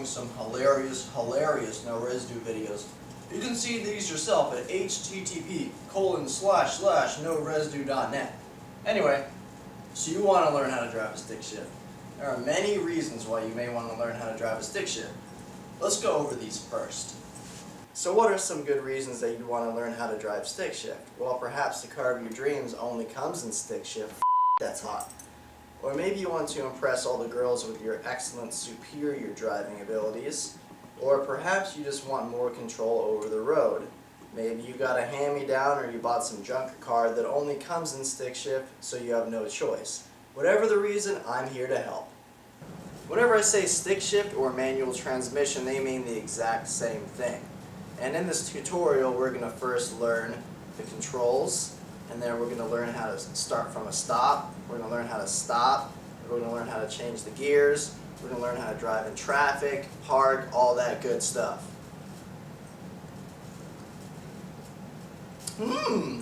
watching some hilarious NoResidue videos. You can see these yourself at http://noresidue.net. Anyway, so you want to learn how to drive a stick shift. There are many reasons why you may want to learn how to drive a stick shift. Let's go over these first. So what are some good reasons that you want to learn how to drive stick shift? Well, perhaps the car of your dreams only comes in stick shift. That's hot. Or maybe you want to impress all the girls with your excellent superior driving abilities. Or perhaps you just want more control over the road. Maybe you got a hand-me-down or you bought some junk car that only comes in stick shift, so you have no choice. Whatever the reason, I'm here to help. Whenever I say stick shift or manual transmission, they mean the exact same thing. And in this tutorial, we're going to first learn the controls, and then we're going to learn how to start from a stop. We're going to learn how to stop. We're going to learn how to change the gears. We're going to learn how to drive in traffic, park, all that good stuff.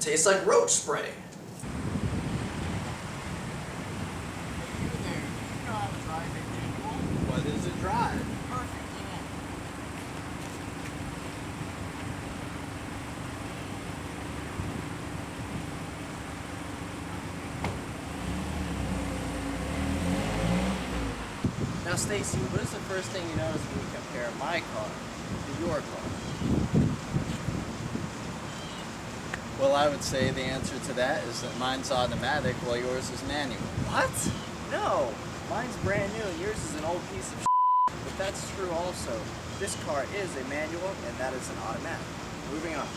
Tastes like roach spray. What does it drive? Perfect, yeah. Now, Stacy, what is the first thing you notice when you compare my car to your car? Well, I would say the answer to that is that mine's automatic while yours is manual. What? No, mine's brand new and yours is an old piece of shit. But that's true also. This car is a manual and that is an automatic. Moving on.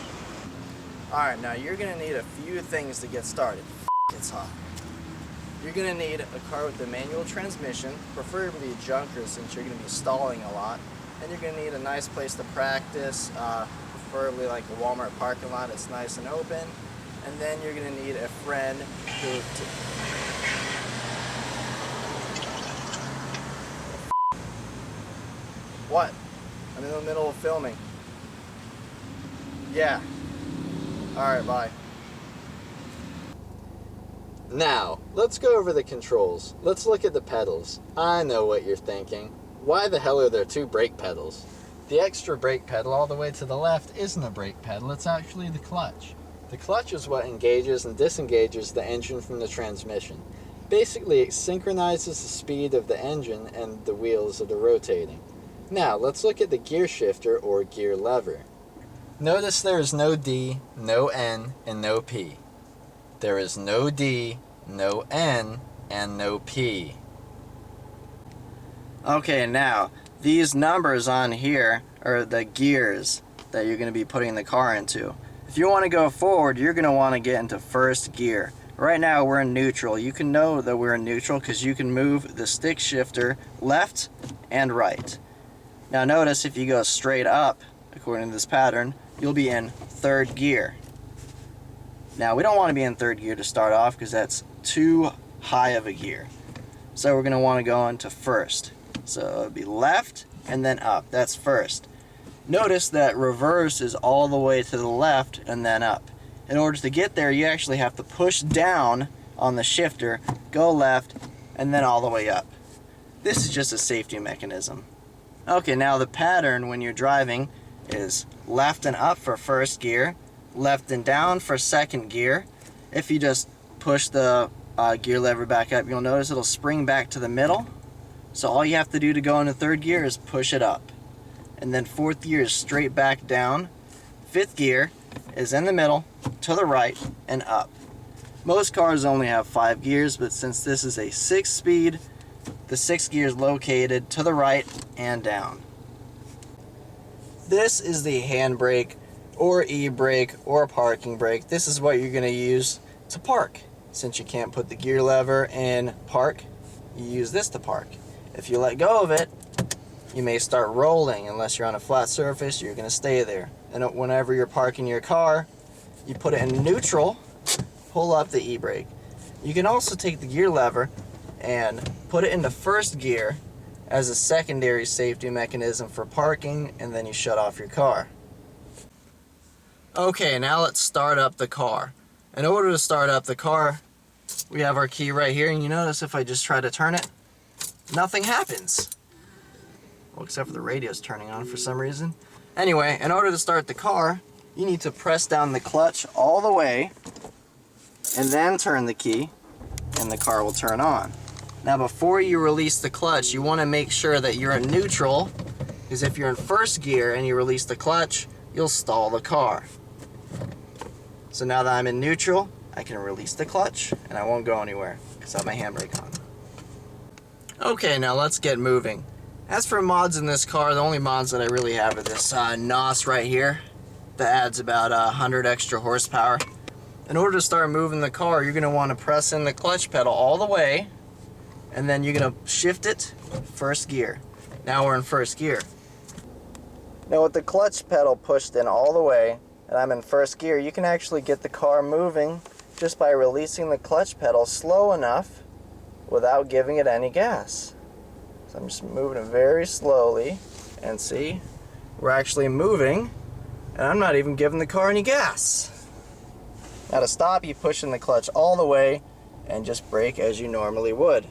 Alright, now you're going to need a few things to get started. It's hot. You're going to need a car with a manual transmission, preferably a junker since you're going to be stalling a lot. And you're going to need a nice place to practice, preferably like a Walmart parking lot. It's nice and open. And then you're going to need a friend who... What? I'm in the middle of filming. Yeah. Alright, bye. Now, let's go over the controls. Let's look at the pedals. I know what you're thinking. Why the hell are there two brake pedals? The extra brake pedal all the way to the left isn't a brake pedal, it's actually the clutch. The clutch is what engages and disengages the engine from the transmission. Basically, it synchronizes the speed of the engine and the wheels of the rotating. Now, let's look at the gear shifter or gear lever. Notice there is no D, no N, and no P. There is no D, no N, and no P. Okay, now, these numbers on here are the gears that you're going to be putting the car into. If you want to go forward, you're going to want to get into first gear. Right now, we're in neutral. You can know that we're in neutral because you can move the stick shifter left and right. Now notice if you go straight up, according to this pattern, you'll be in third gear. Now we don't want to be in third gear to start off because that's too high of a gear. So we're going to want to go into first. So it'll be left and then up. That's first. Notice that reverse is all the way to the left and then up. In order to get there, you actually have to push down on the shifter, go left, and then all the way up. This is just a safety mechanism. Okay, now the pattern when you're driving is left and up for first gear, left and down for second gear. If you just push the gear lever back up, you'll notice it'll spring back to the middle. So all you have to do to go into third gear is push it up. And then fourth gear is straight back down. Fifth gear is in the middle, to the right, and up. Most cars only have 5 gears, but since this is a 6-speed, the 6th gear is located to the right and down. This is the handbrake or e-brake or parking brake. This is what you're going to use to park. Since you can't put the gear lever in park, you use this to park. If you let go of it, you may start rolling. Unless you're on a flat surface, you're going to stay there. And whenever you're parking your car, you put it in neutral, pull up the e-brake. You can also take the gear lever and put it into first gear as a secondary safety mechanism for parking, and then you shut off your car. Okay, now let's start up the car. In order to start up the car, we have our key right here, and you notice if I just try to turn it, nothing happens. Well, except for the radio's turning on for some reason. Anyway, in order to start the car, you need to press down the clutch all the way and then turn the key and the car will turn on. Now before you release the clutch, you want to make sure that you're in neutral, because if you're in first gear and you release the clutch, you'll stall the car. So now that I'm in neutral, I can release the clutch and I won't go anywhere because I have my handbrake on. Okay, now let's get moving. As for mods in this car, the only mods that I really have are this NOS right here that adds about 100 extra horsepower. In order to start moving the car, you're going to want to press in the clutch pedal all the way, and then you're going to shift it first gear. Now we're in first gear. Now with the clutch pedal pushed in all the way, and I'm in first gear, you can actually get the car moving just by releasing the clutch pedal slow enough without giving it any gas. So I'm just moving it very slowly, and see, we're actually moving, and I'm not even giving the car any gas. Now to stop, you push in the clutch all the way and just brake as you normally would.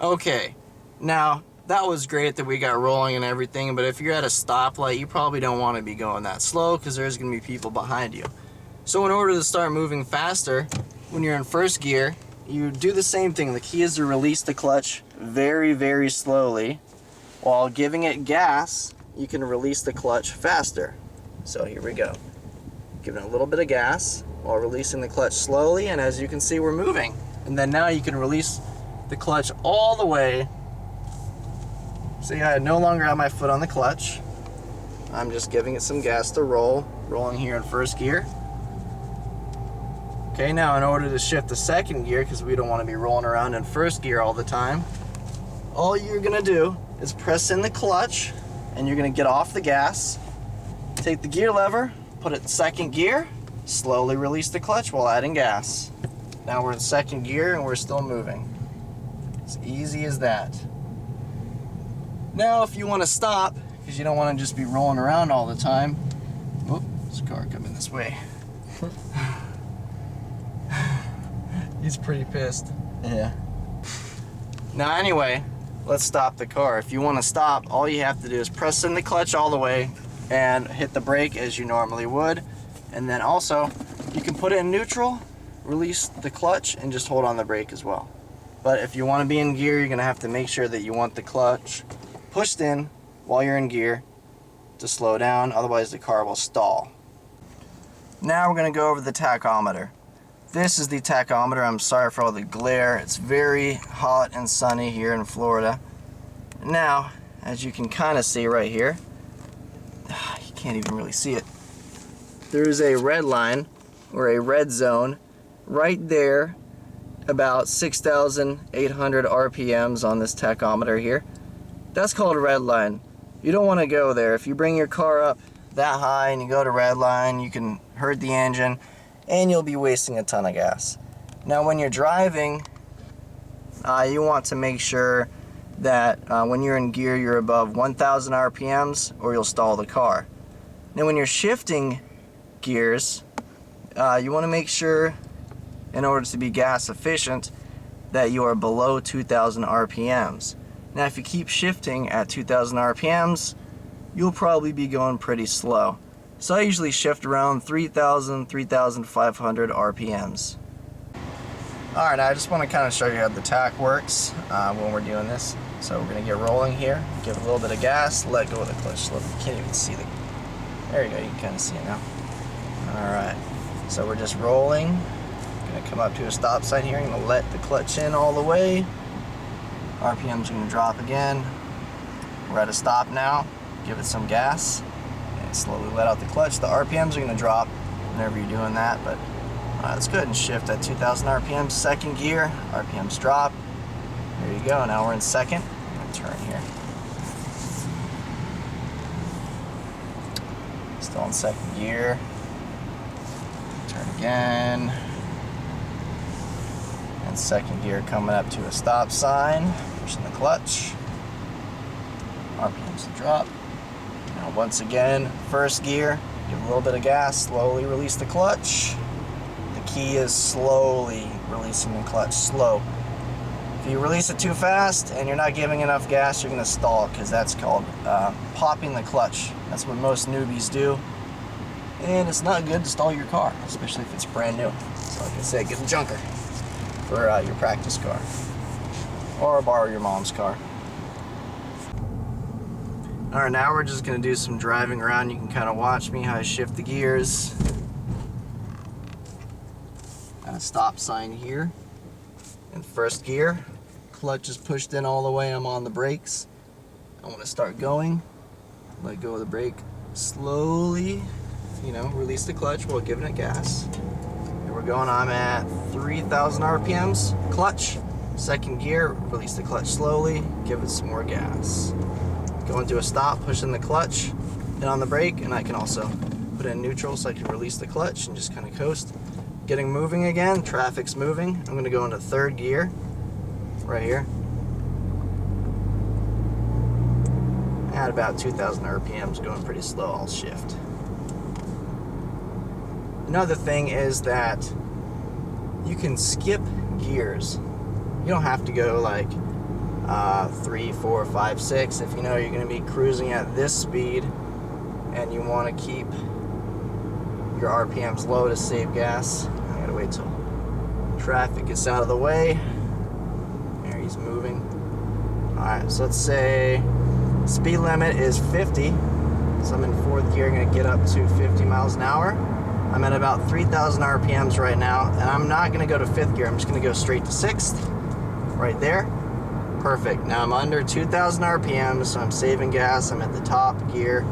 Okay, now that was great that we got rolling and everything, but if you're at a stoplight, you probably don't want to be going that slow because there's going to be people behind you. So in order to start moving faster, when you're in first gear, you do the same thing. The key is to release the clutch very, very slowly. While giving it gas, you can release the clutch faster. So here we go. Giving it a little bit of gas while releasing the clutch slowly, and as you can see, we're moving. And then now you can release the clutch all the way. See, I no longer have my foot on the clutch. I'm just giving it some gas to roll, rolling here in first gear. Okay, now in order to shift to second gear, because we don't want to be rolling around in first gear all the time, all you're gonna do is press in the clutch, and you're gonna get off the gas, take the gear lever, put it in second gear, slowly release the clutch while adding gas. Now we're in second gear and we're still moving. It's easy as that. Now if you want to stop, because you don't want to just be rolling around all the time. Whoop, this car coming this way. He's pretty pissed. Yeah. Now anyway, let's stop the car. If you want to stop, all you have to do is press in the clutch all the way and hit the brake as you normally would. And then also, you can put it in neutral, release the clutch, and just hold on the brake as well. But if you want to be in gear, you're going to have to make sure that you want the clutch pushed in while you're in gear to slow down, otherwise the car will stall. Now we're going to go over the tachometer. This is the tachometer. I'm sorry for all the glare. It's very hot and sunny here in Florida. Now, as you can kind of see right here, you can't even really see it. There's a red line or a red zone right there, about 6,800 RPMs on this tachometer here. That's called a red line. You don't want to go there. If you bring your car up that high and you go to red line, you can hurt the engine and you'll be wasting a ton of gas. Now when you're driving, you want to make sure that when you're in gear, you're above 1,000 RPMs or you'll stall the car. Now when you're shifting gears, you want to make sure, in order to be gas efficient, that you are below 2,000 RPMs. Now if you keep shifting at 2,000 RPMs, you'll probably be going pretty slow. So I usually shift around 3,000, 3,500 RPMs. Alright, I just want to kind of show you how the tach works when we're doing this. So we're going to get rolling here, give it a little bit of gas, let go of the clutch. You can't even see the... There you go, you can kind of see it now. Alright, so we're just rolling. Going to come up to a stop sign here, I'm going to let the clutch in all the way. RPM's going to drop again. We're at a stop now, give it some gas. Slowly let out the clutch. The RPMs are going to drop whenever you're doing that, but let's go ahead and shift at 2,000 RPMs, second gear, RPMs drop. There you go, now we're in second. I'm going to turn here. Still in second gear. Turn again. And second gear coming up to a stop sign, pushing the clutch. RPMs drop. Now once again, first gear, give a little bit of gas, slowly release the clutch. The key is slowly releasing the clutch, slow. If you release it too fast and you're not giving enough gas, you're gonna stall, because that's called popping the clutch. That's what most newbies do. And it's not good to stall your car, especially if it's brand new. So like I said, get a junker for your practice car. Or borrow your mom's car. Alright, now we're just gonna do some driving around. You can kind of watch me how I shift the gears. Got a stop sign here. In first gear. Clutch is pushed in all the way. I'm on the brakes. I want to start going. Let go of the brake slowly. You know, release the clutch while giving it gas. And we're going. I'm at 3,000 RPMs. Clutch. Second gear. Release the clutch slowly. Give it some more gas. Go into a stop. Pushing the clutch. Hit on the brake, and I can also put it in neutral so I can release the clutch and just kind of coast. Getting moving again. Traffic's moving. I'm going to go into third gear. Right here. At about 2,000 RPMs, going pretty slow. I'll shift. Another thing is that you can skip gears. You don't have to go like 3, 4, 5, 6. If you know you're going to be cruising at this speed and you want to keep your RPMs low to save gas, I gotta wait till traffic gets out of the way. There, he's moving. Alright, so let's say speed limit is 50. So I'm in fourth gear, gonna get up to 50 miles an hour. I'm at about 3,000 RPMs right now, and I'm not gonna go to fifth gear. I'm just gonna go straight to sixth. Right there. Perfect. Now I'm under 2,000 RPMs, so I'm saving gas. I'm at the top gear.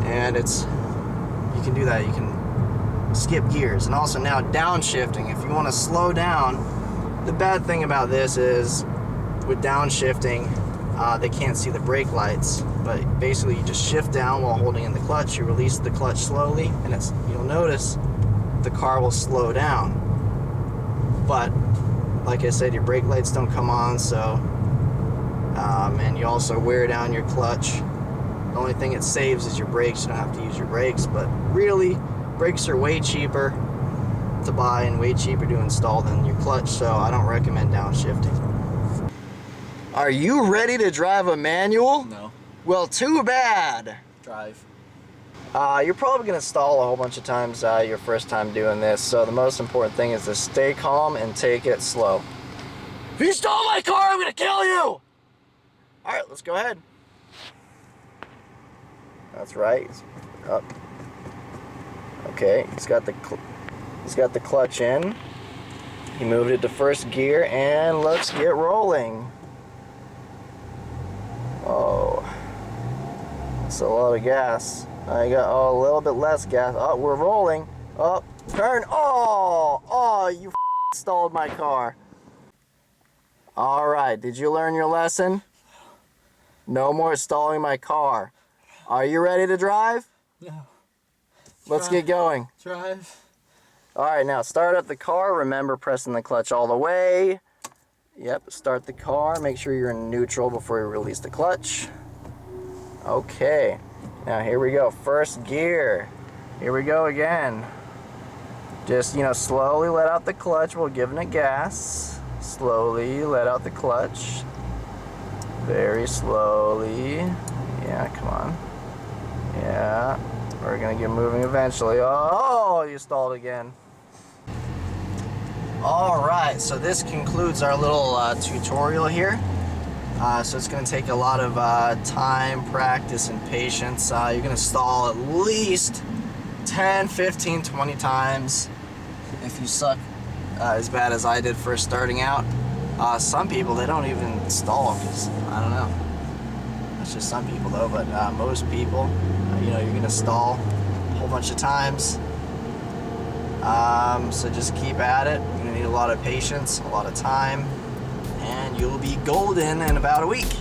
And you can do that. You can skip gears. And also now downshifting. If you want to slow down, the bad thing about this is with downshifting, they can't see the brake lights. But basically you just shift down while holding in the clutch. You release the clutch slowly, and you'll notice the car will slow down. But like I said, your brake lights don't come on, so and you also wear down your clutch. The only thing it saves is your brakes. You don't have to use your brakes, but really, brakes are way cheaper to buy and way cheaper to install than your clutch, so I don't recommend downshifting. Are you ready to drive a manual? No. Well, too bad. Drive. You're probably going to stall a whole bunch of times your first time doing this, so the most important thing is to stay calm and take it slow. If you stall my car, I'm going to kill you! Alright, let's go ahead. That's right. Up. Okay, he's got the clutch in. He moved it to first gear, and let's get rolling. Oh, that's a lot of gas. I got a little bit less gas. Oh, we're rolling. Oh, turn. Oh, you stalled my car. All right, did you learn your lesson? No more stalling my car. Are you ready to drive? No. Let's get going. Drive. All right, now start up the car. Remember pressing the clutch all the way. Yep, start the car. Make sure you're in neutral before you release the clutch. Okay, now here we go. First gear. Here we go again. Just, slowly let out the clutch while giving it gas. Slowly let out the clutch. Very slowly. Yeah, come on. Yeah, we're gonna get moving eventually. Oh, you stalled again. Alright, so this concludes our little tutorial here. So it's going to take a lot of time, practice, and patience. You're going to stall at least 10, 15, 20 times if you suck as bad as I did first starting out. Some people, they don't even stall because, I don't know. That's just some people though, but most people, you're going to stall a whole bunch of times. So just keep at it. You're going to need a lot of patience, a lot of time, and you'll be golden in about a week.